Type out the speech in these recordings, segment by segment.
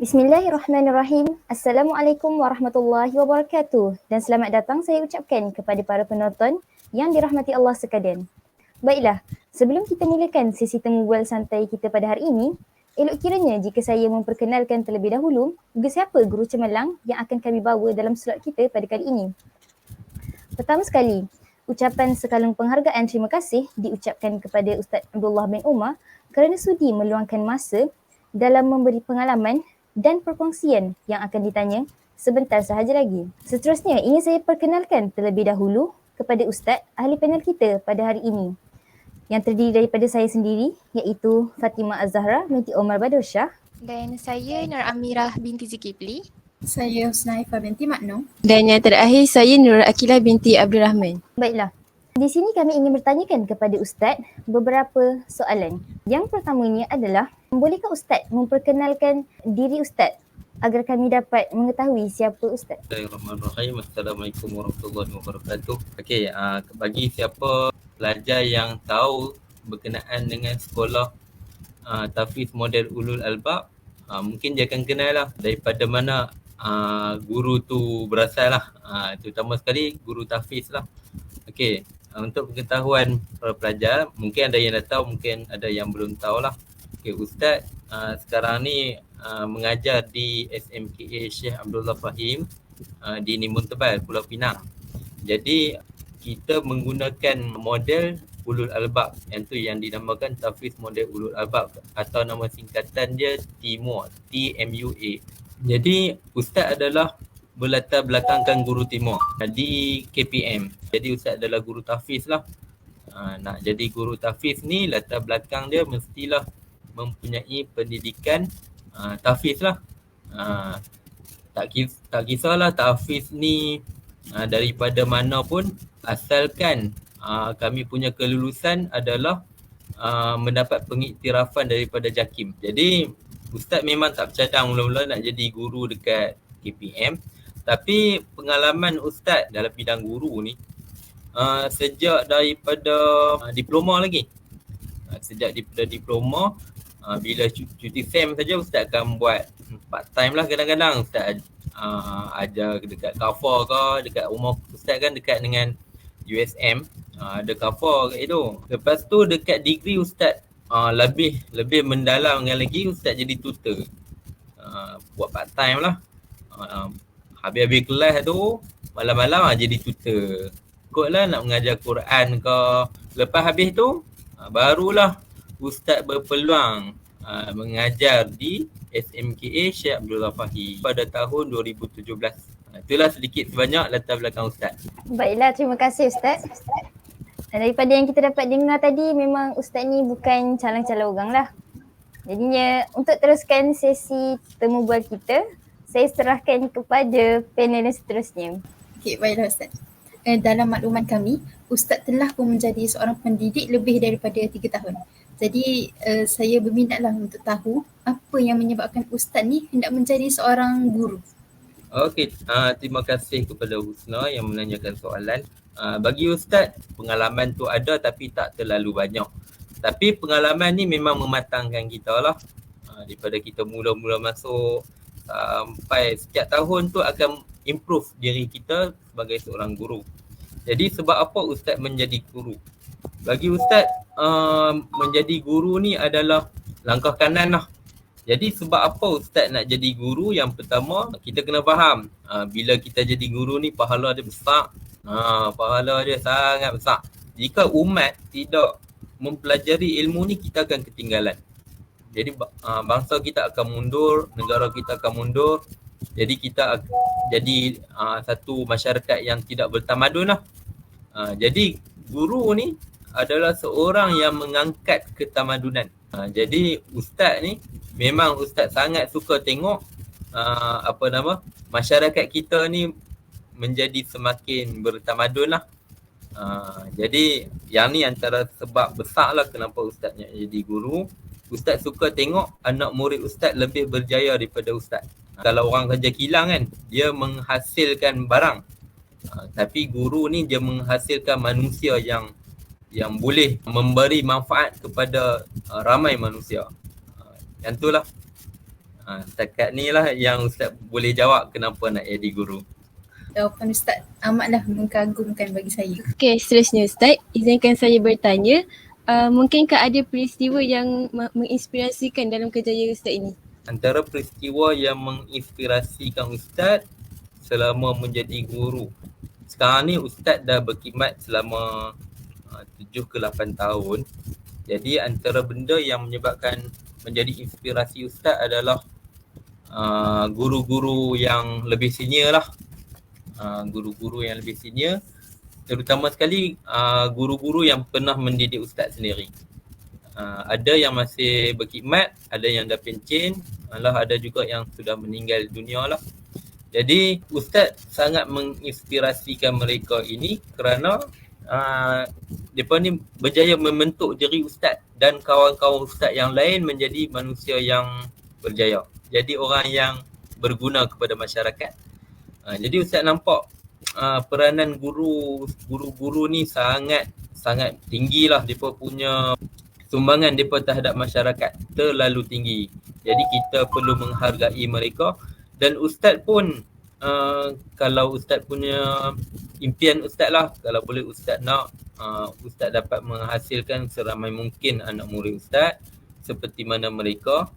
Bismillahirrahmanirrahim. Assalamualaikum warahmatullahi wabarakatuh. Dan selamat datang saya ucapkan kepada para penonton yang dirahmati Allah sekalian. Baiklah, sebelum kita mulakan sesi temu bual santai kita pada hari ini, elok kiranya jika saya memperkenalkan terlebih dahulu siapa guru cemerlang yang akan kami bawa dalam slot kita pada kali ini. Pertama sekali, ucapan sekalung penghargaan terima kasih diucapkan kepada Ustaz Abdullah bin Umar kerana sudi meluangkan masa dalam memberi pengalaman dan perkongsian yang akan ditanya sebentar sahaja lagi. Seterusnya, ingin saya perkenalkan terlebih dahulu kepada Ustaz ahli panel kita pada hari ini yang terdiri daripada saya sendiri iaitu Fatimah Az-Zahra binti Omar Badur Shah. Dan saya Nur Amirah binti Zulkifli. Saya Husnaifah binti Maknum. Dan yang terakhir saya Nur Akilah binti Abdul Rahman. Baiklah. Di sini kami ingin bertanyakan kepada Ustaz beberapa soalan. Yang pertamanya adalah, bolehkah Ustaz memperkenalkan diri Ustaz agar kami dapat mengetahui siapa Ustaz? Bismillahirrahmanirrahim. Assalamualaikum warahmatullahi wabarakatuh. Okey, bagi siapa pelajar yang tahu berkenaan dengan sekolah Tahfiz Model Ulul Albab, mungkin dia akan kenal lah daripada mana guru tu berasal lah. Terutama sekali guru tahfiz lah. Okey, untuk pengetahuan para pelajar, mungkin ada yang dah tahu, mungkin ada yang belum tahu lah. Okey, Ustaz sekarang ni mengajar di SMKA Syekh Abdullah Fahim di Nimbun Tebal, Pulau Pinang. Jadi kita menggunakan model Ulul Albab, yang tu yang dinamakan Tahfiz Model Ulul Albab atau nama singkatan dia TMUA, TMUA. Jadi Ustaz adalah berlatar belakangkan guru timur di KPM. Jadi Ustaz adalah guru tahfiz lah. Nak jadi guru tahfiz ni latar belakang dia mestilah mempunyai pendidikan tahfiz lah. Tak kisahlah tahfiz ni daripada mana pun, asalkan kami punya kelulusan adalah mendapat pengiktirafan daripada JAKIM. Jadi Ustaz memang tak bercadang mula-mula nak jadi guru dekat KPM. Tapi pengalaman Ustaz dalam bidang guru ni sejak daripada diploma lagi. Sejak daripada diploma, bila cuti SEM saja Ustaz akan buat part time lah kadang-kadang. Ustaz ajar dekat Kafar ke, dekat rumah Ustaz kan dekat dengan USM, ada Kafar kat itu. Lepas tu dekat degree Ustaz lebih mendalam lagi, Ustaz jadi tutor. Buat part time lah. Habis-habis kelas tu, malam-malam jadi tutor. Ikutlah nak mengajar Quran ke. Lepas habis tu, barulah Ustaz berpeluang mengajar di SMKA Syekh Abdullah Fahim pada tahun 2017. Itulah sedikit sebanyak latar belakang Ustaz. Baiklah, terima kasih Ustaz. Dan daripada yang kita dapat dengar tadi, memang Ustaz ni bukan calang-calang orang lah. Jadinya untuk teruskan sesi temu bual kita, saya serahkan kepada panel yang seterusnya. Okey, baiklah Ustaz. Dalam makluman kami, Ustaz telah pun menjadi seorang pendidik lebih daripada 3 tahun. Jadi saya berminatlah untuk tahu apa yang menyebabkan Ustaz ni hendak menjadi seorang guru. Okey, terima kasih kepada Husna yang menanyakan soalan. Bagi Ustaz, pengalaman tu ada tapi tak terlalu banyak. Tapi pengalaman ni memang mematangkan kita lah. Daripada kita mula-mula masuk sampai setiap tahun tu akan improve diri kita sebagai seorang guru. Jadi sebab apa Ustaz menjadi guru? Bagi Ustaz, menjadi guru ni adalah langkah kanan lah. Jadi sebab apa Ustaz nak jadi guru? Yang pertama, kita kena faham bila kita jadi guru ni pahala dia besar. Pahala dia sangat besar. Jika umat tidak mempelajari ilmu ni, kita akan ketinggalan. Jadi bangsa kita akan mundur, negara kita akan mundur. Jadi kita jadi satu masyarakat yang tidak bertamadun lah. Jadi guru ni adalah seorang yang mengangkat ketamadunan. Jadi Ustaz ni memang Ustaz sangat suka tengok masyarakat kita ni menjadi semakin bertamadun lah. Jadi yang ni antara sebab besar lah kenapa Ustaz nak jadi guru. Ustaz suka tengok anak murid Ustaz lebih berjaya daripada Ustaz. Kalau orang kerja kilang kan, dia menghasilkan barang. Tapi guru ni dia menghasilkan manusia yang boleh memberi manfaat kepada ramai manusia. Yang itulah Setakat ni lah yang Ustaz boleh jawab kenapa nak jadi guru. Jawapan Ustaz amatlah mengagumkan bagi saya. Okey, seterusnya Ustaz, izinkan saya bertanya, mungkinkah ada peristiwa yang menginspirasikan dalam kerjaya Ustaz ini? Antara peristiwa yang menginspirasikan Ustaz selama menjadi guru. Sekarang ni Ustaz dah berkhidmat selama 7 ke 8 tahun. Jadi antara benda yang menyebabkan menjadi inspirasi Ustaz adalah guru-guru yang lebih senior lah. Guru-guru yang lebih senior, terutama sekali guru-guru yang pernah mendidik Ustaz sendiri. Ada yang masih berkhidmat, ada yang dah pencen, ada juga yang sudah meninggal dunia lah. Jadi Ustaz sangat menginspirasikan mereka ini kerana mereka ni berjaya membentuk diri Ustaz dan kawan-kawan Ustaz yang lain menjadi manusia yang berjaya. Jadi orang yang berguna kepada masyarakat. Jadi Ustaz nampak peranan guru-guru ni sangat tinggi lah. Mereka punya sumbangan mereka terhadap masyarakat terlalu tinggi. Jadi kita perlu menghargai mereka. Dan Ustaz pun kalau Ustaz punya impian Ustaz lah, kalau boleh Ustaz nak Ustaz dapat menghasilkan seramai mungkin anak murid Ustaz seperti mana mereka,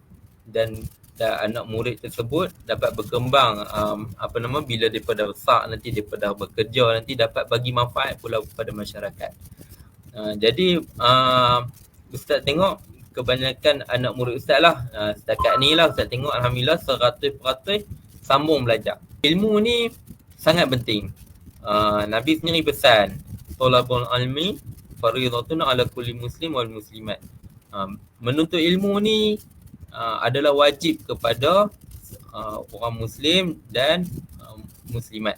dan anak murid tersebut dapat berkembang bila daripada besar nanti daripada bekerja nanti dapat bagi manfaat pula kepada masyarakat. Jadi Ustaz tengok kebanyakan anak murid Ustaz lah setakat ni lah Ustaz tengok alhamdulillah 100% sambung belajar. Ilmu ni sangat penting. Nabi sendiri pesan thalabul ilmi fariidatun ala kulli muslim wal muslimat. Menuntut ilmu ni adalah wajib kepada orang muslim dan muslimat.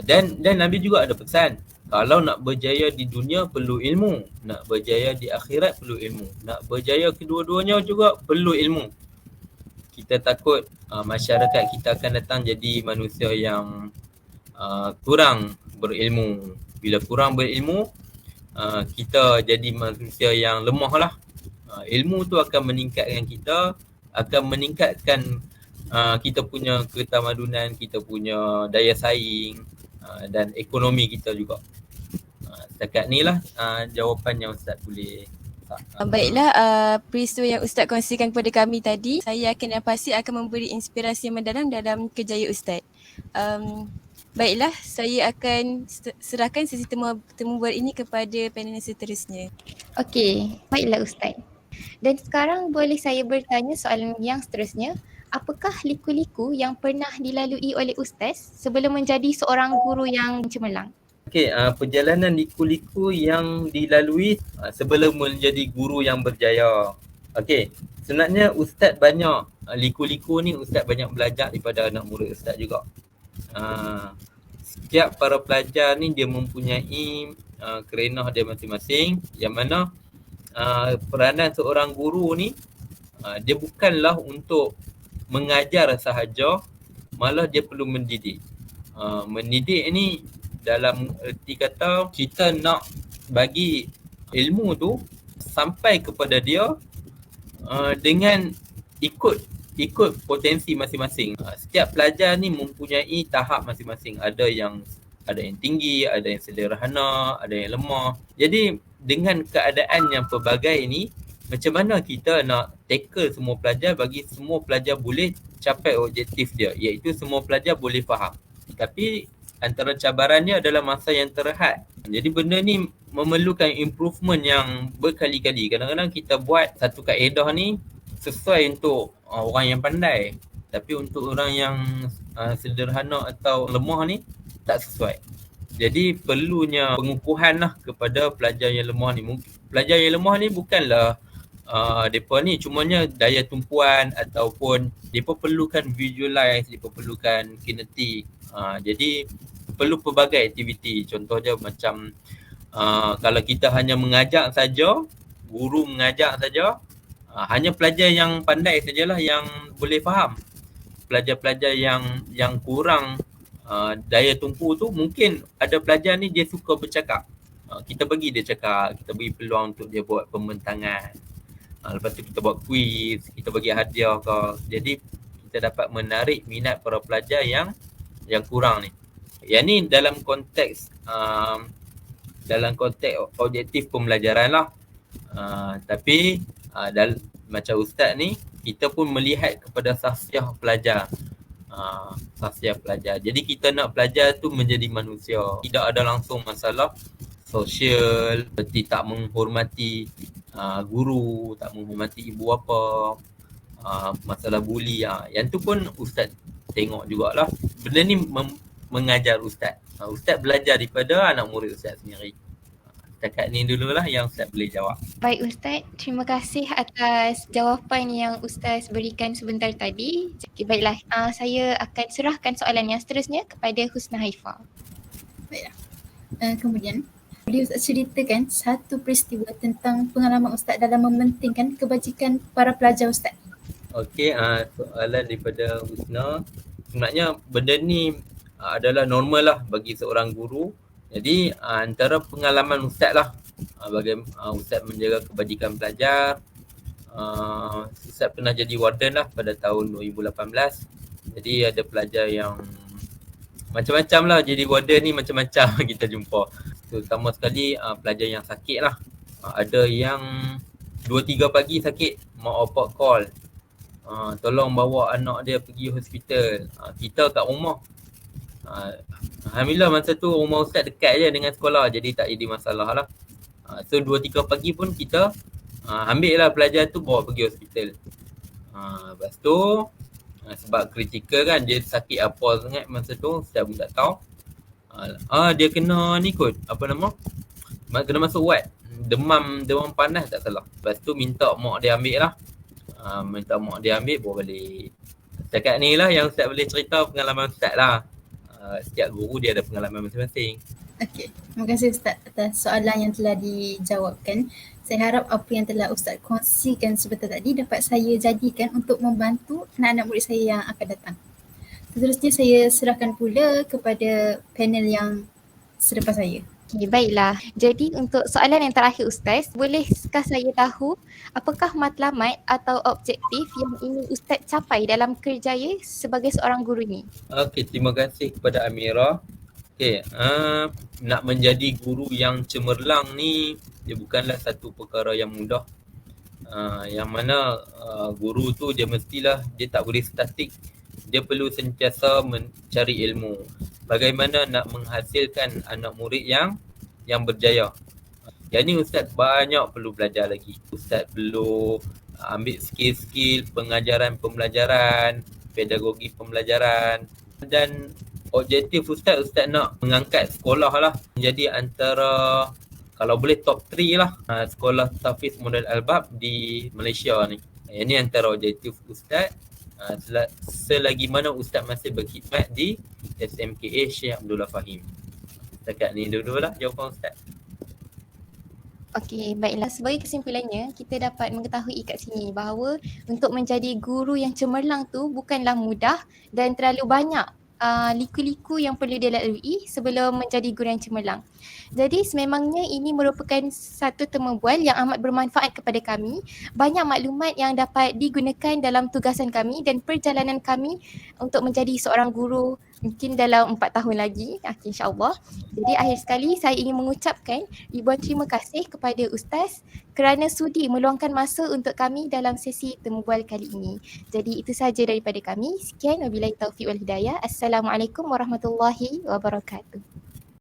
Dan Nabi juga ada pesan, kalau nak berjaya di dunia perlu ilmu, nak berjaya di akhirat perlu ilmu, nak berjaya kedua-duanya juga perlu ilmu. Kita takut masyarakat kita akan datang jadi manusia yang kurang berilmu. Bila kurang berilmu, kita jadi manusia yang lemah lah. Ilmu tu akan meningkatkan kita, akan meningkatkan kita punya ketamadunan, kita punya daya saing dan ekonomi kita juga. Setakat ni lah jawapan yang Ustaz boleh. Baiklah, peristiwa yang Ustaz kongsikan kepada kami tadi, saya yakin dan pasti akan memberi inspirasi yang mendalam dalam kerjaya Ustaz. Baiklah, saya akan serahkan sesi temu bual ini kepada panel seterusnya. Okey, baiklah Ustaz. Dan sekarang boleh saya bertanya soalan yang seterusnya. Apakah liku-liku yang pernah dilalui oleh Ustaz sebelum menjadi seorang guru yang cemerlang? Okey, perjalanan liku-liku yang dilalui sebelum menjadi guru yang berjaya. Okey, sebenarnya Ustaz banyak liku-liku ni Ustaz banyak belajar daripada anak murid Ustaz juga. Setiap para pelajar ni dia mempunyai kerenah dia masing-masing, yang mana peranan seorang guru ni dia bukanlah untuk mengajar sahaja, malah dia perlu mendidik. Mendidik ni dalam erti kata kita nak bagi ilmu tu sampai kepada dia dengan ikut potensi masing-masing. Setiap pelajar ni mempunyai tahap masing-masing. Ada yang tinggi, ada yang sederhana, ada yang lemah. Jadi dengan keadaan yang pelbagai ni, macam mana kita nak tackle semua pelajar bagi semua pelajar boleh capai objektif dia, iaitu semua pelajar boleh faham. Tapi antara cabarannya adalah masa yang terhad. Jadi benda ni memerlukan improvement yang berkali-kali. Kadang-kadang kita buat satu kaedah ni sesuai untuk orang yang pandai, tapi untuk orang yang sederhana atau lemah ni tak sesuai. Jadi perlunya pengukuhan lah kepada pelajar yang lemah ni. Pelajar yang lemah ni bukanlah mereka ni cumanya daya tumpuan ataupun mereka perlukan visualize, mereka perlukan kinetik. Jadi perlu pelbagai aktiviti. Contohnya macam kalau kita hanya mengajak saja, guru mengajak saja, hanya pelajar yang pandai sajalah yang boleh faham. Pelajar-pelajar yang kurang daya tumpu tu, mungkin ada pelajar ni dia suka bercakap. Kita bagi dia cakap, kita beri peluang untuk dia buat pembentangan. Lepas tu kita buat quiz, kita bagi hadiah ke. Jadi kita dapat menarik minat para pelajar yang kurang ni. Yang ni dalam konteks objektif pembelajaran lah. Tapi macam ustaz ni, kita pun melihat kepada sahsiah pelajar. Jadi kita nak pelajar tu menjadi manusia. Tidak ada langsung masalah sosial, seperti tak menghormati guru, tak menghormati ibu bapa, masalah buli. Yang tu pun ustaz tengok jugalah. Benda ni mengajar ustaz. Ustaz belajar daripada anak murid ustaz sendiri. Setakat ni dululah yang ustaz boleh jawab. Baik Ustaz, terima kasih atas jawapan yang Ustaz berikan sebentar tadi. Okay, baiklah, saya akan serahkan soalan yang seterusnya kepada Husna Haifa. Baiklah. Kemudian, boleh Ustaz ceritakan satu peristiwa tentang pengalaman Ustaz dalam mementingkan kebajikan para pelajar Ustaz? Okey, soalan daripada Husna. Sebenarnya benda ni adalah normal lah bagi seorang guru. Jadi antara pengalaman ustaz lah, bagaimana ustaz menjaga kebajikan pelajar. Ustaz pernah jadi warden lah pada tahun 2018. Jadi ada pelajar yang macam-macam lah, jadi warden ni macam-macam kita jumpa. Terutama sekali pelajar yang sakit lah. Ada yang 2-3 pagi sakit, mak bapak call, tolong bawa anak dia pergi hospital. Kita kat rumah, alhamdulillah masa tu rumah ustaz dekat je dengan sekolah, jadi tak jadi masalah lah. So 2-3 pagi pun kita ambil lah pelajar tu bawa pergi hospital. Lepas tu sebab kritikal kan, dia sakit apa sangat masa tu, ustaz pun tak tahu. Dia kena ni kot, apa nama, kena masuk ward, demam panas tak salah. Lepas tu minta mak dia ambil lah, bawa balik. Setakat ni lah yang ustaz boleh cerita pengalaman ustaz lah. Setiap guru dia ada pengalaman masing-masing. Okey, terima kasih Ustaz atas soalan yang telah dijawabkan. Saya harap apa yang telah Ustaz kongsikan sebentar tadi dapat saya jadikan untuk membantu anak-anak murid saya yang akan datang. Seterusnya saya serahkan pula kepada panel yang selepas saya. Okay, baiklah. Jadi untuk soalan yang terakhir Ustaz, bolehkah saya tahu apakah matlamat atau objektif yang ingin Ustaz capai dalam kerjaya sebagai seorang guru ni? Okey, terima kasih kepada Amira. Okey, nak menjadi guru yang cemerlang ni, dia bukanlah satu perkara yang mudah. Yang mana guru tu dia tak boleh statik. Dia perlu sentiasa mencari ilmu. Bagaimana nak menghasilkan anak murid yang berjaya. Yang ni ustaz banyak perlu belajar lagi. Ustaz perlu ambil skill-skill pengajaran pembelajaran, pedagogi pembelajaran, dan objektif ustaz nak mengangkat sekolah lah menjadi antara, kalau boleh top 3 lah sekolah tahfiz model Albab di Malaysia ni. Ini antara objektif ustaz selagi mana ustaz masih berkhidmat di SMKA Syekh Abdullah Fahim. Setakat ni dulu-dululah jawapan ustaz. Okey, baiklah. Sebagai kesimpulannya, kita dapat mengetahui kat sini bahawa untuk menjadi guru yang cemerlang tu bukanlah mudah dan terlalu banyak liku-liku yang perlu dilalui sebelum menjadi guru yang cemerlang. Jadi sememangnya ini merupakan satu temu bual yang amat bermanfaat kepada kami. Banyak maklumat yang dapat digunakan dalam tugasan kami dan perjalanan kami untuk menjadi seorang guru mungkin dalam 4 tahun lagi, insyaAllah. Jadi akhir sekali saya ingin mengucapkan ribuan terima kasih kepada Ustaz kerana sudi meluangkan masa untuk kami dalam sesi temu bual kali ini. Jadi itu sahaja daripada kami. Sekian, wabillahi taufiq wal hidayah. Assalamualaikum warahmatullahi wabarakatuh.